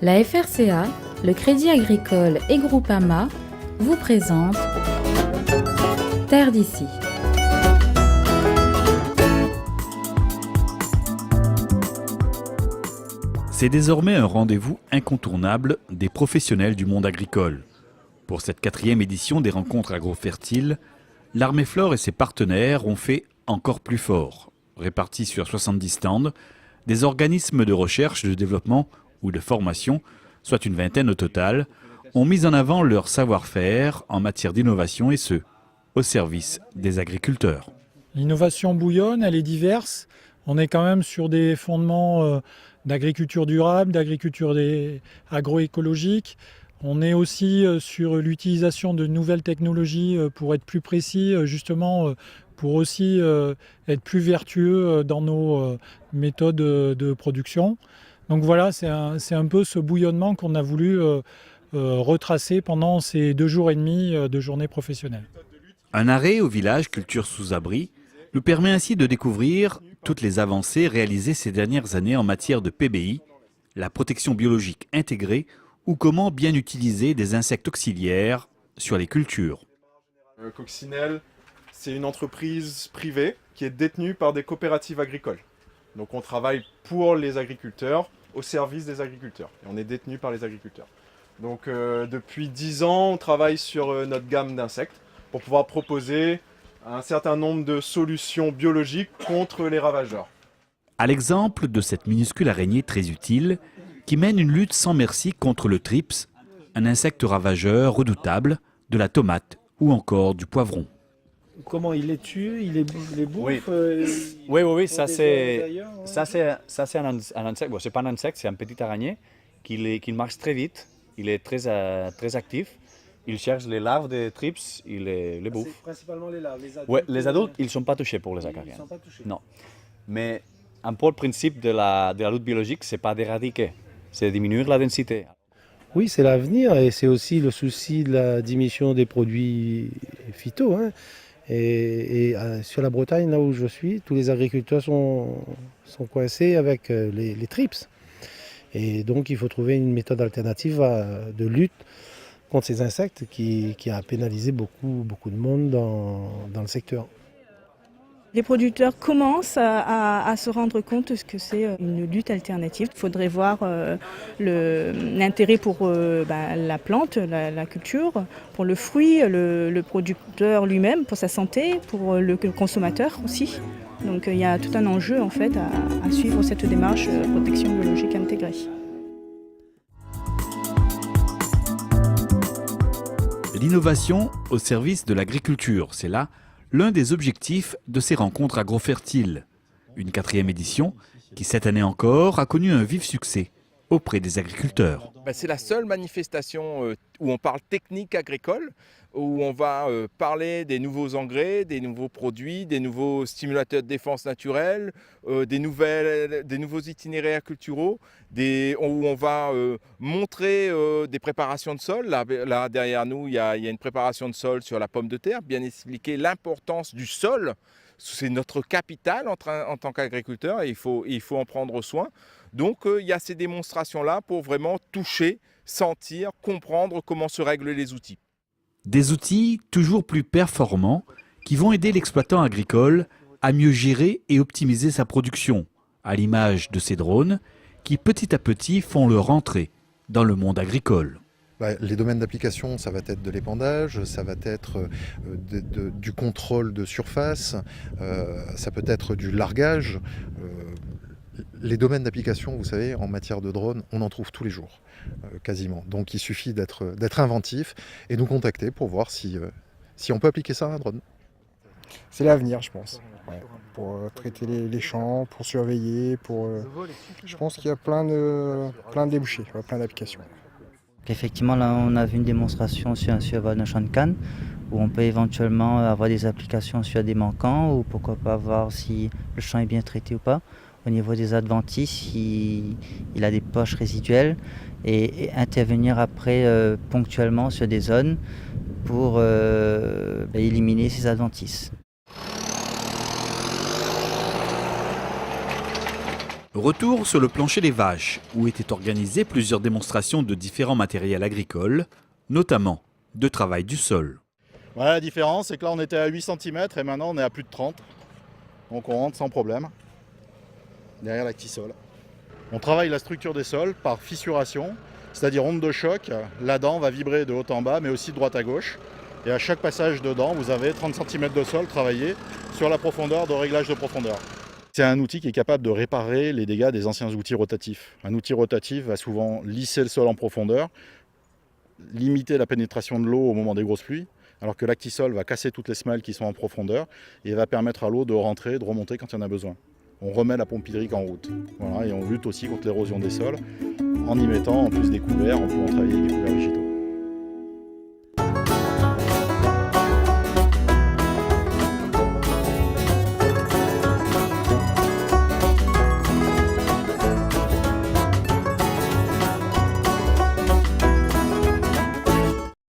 La FRCA, le Crédit Agricole et Groupama vous présentent Terre d'ici. C'est désormais un rendez-vous incontournable des professionnels du monde agricole. Pour cette 4e édition des rencontres agrofertiles, l'Armée Flore et ses partenaires ont fait encore plus fort. Répartis sur 70 stands, des organismes de recherche, de développement ou de formation, soit une vingtaine au total, ont mis en avant leur savoir-faire en matière d'innovation et ce, au service des agriculteurs. L'innovation bouillonne, elle est diverse. On est quand même sur des fondements d'agriculture durable, d'agriculture agroécologique. On est aussi sur l'utilisation de nouvelles technologies pour être plus précis, justement pour aussi être plus vertueux dans nos méthodes de production. Donc voilà, c'est un peu ce bouillonnement qu'on a voulu retracer pendant ces 2 jours et demi de journée professionnelle. Un arrêt au village Culture sous abri nous permet ainsi de découvrir toutes les avancées réalisées ces dernières années en matière de PBI, la protection biologique intégrée ou comment bien utiliser des insectes auxiliaires sur les cultures. Coccinelle, c'est une entreprise privée qui est détenue par des coopératives agricoles. Donc on travaille pour les agriculteurs, au service des agriculteurs. Et on est détenu par les agriculteurs. Donc depuis 10 ans, on travaille sur notre gamme d'insectes pour pouvoir proposer un certain nombre de solutions biologiques contre les ravageurs. À l'exemple de cette minuscule araignée très utile qui mène une lutte sans merci contre le thrips, un insecte ravageur redoutable, de la tomate ou encore du poivron. Comment il les tue, il les bouffe Oui, ça c'est un insecte. Bon, c'est pas un insecte, c'est un petit araignée qui marche très vite. Il est très actif. Il cherche les larves des thrips, il les bouffe. C'est principalement les larves. Les adultes, Les adultes, ils ne sont pas touchés pour les acariens. Ils sont pas touchés. Non. Mais un peu le principe de la lutte biologique, c'est pas d'éradiquer, c'est de diminuer la densité. Oui, c'est l'avenir et c'est aussi le souci de la diminution des produits phyto. Et sur la Bretagne, là où je suis, tous les agriculteurs sont coincés avec les thrips. Et donc il faut trouver une méthode alternative de lutte contre ces insectes qui a pénalisé beaucoup de monde dans le secteur. Les producteurs commencent à se rendre compte que c'est une lutte alternative. Il faudrait voir l'intérêt pour la plante, la culture, pour le fruit, le producteur lui-même, pour sa santé, pour le consommateur aussi. Donc il y a tout un enjeu en fait à suivre cette démarche protection biologique intégrée. L'innovation au service de l'agriculture, c'est là l'un des objectifs de ces rencontres agrofertiles. Une 4e édition qui, cette année encore, a connu un vif succès auprès des agriculteurs. C'est la seule manifestation où on parle technique agricole, où on va parler des nouveaux engrais, des nouveaux produits, des nouveaux stimulateurs de défense naturelle, des nouveaux itinéraires culturaux, où on va montrer des préparations de sol. Là derrière nous, il y a une préparation de sol sur la pomme de terre, bien expliquer l'importance du sol. C'est notre capital en tant qu'agriculteur et il faut en prendre soin. Donc il y a ces démonstrations-là pour vraiment toucher, sentir, comprendre comment se règlent les outils. Des outils toujours plus performants qui vont aider l'exploitant agricole à mieux gérer et optimiser sa production, à l'image de ces drones qui petit à petit font leur entrée dans le monde agricole. Les domaines d'application, ça va être de l'épandage, ça va être du contrôle de surface, ça peut être du largage. Les domaines d'application, vous savez, en matière de drone, on en trouve tous les jours, quasiment. Donc il suffit d'être inventif et nous contacter pour voir si on peut appliquer ça à un drone. C'est l'avenir, je pense. Ouais. Pour traiter les champs, pour surveiller, je pense qu'il y a plein de débouchés, plein d'applications. Effectivement, là, on a vu une démonstration sur un survol d'un champ de canne où on peut éventuellement avoir des applications sur des manquants ou pourquoi pas voir si le champ est bien traité ou pas. Au niveau des adventices, il a des poches résiduelles et intervenir après ponctuellement sur des zones pour éliminer ces adventices. Retour sur le plancher des vaches, où étaient organisées plusieurs démonstrations de différents matériels agricoles, notamment de travail du sol. Voilà, la différence, c'est que là on était à 8 cm et maintenant on est à plus de 30. Donc on rentre sans problème derrière l'Actisol. On travaille la structure des sols par fissuration, c'est-à-dire onde de choc. La dent va vibrer de haut en bas mais aussi de droite à gauche. Et à chaque passage de dent, vous avez 30 cm de sol travaillé sur la profondeur de réglage de profondeur. C'est un outil qui est capable de réparer les dégâts des anciens outils rotatifs. Un outil rotatif va souvent lisser le sol en profondeur, limiter la pénétration de l'eau au moment des grosses pluies, alors que l'Actisol va casser toutes les semelles qui sont en profondeur et va permettre à l'eau de rentrer, de remonter quand il y en a besoin. On remet la pompe hydrique en route. Voilà, et on lutte aussi contre l'érosion des sols en y mettant en plus des couverts, en pouvant travailler avec des couverts végétaux.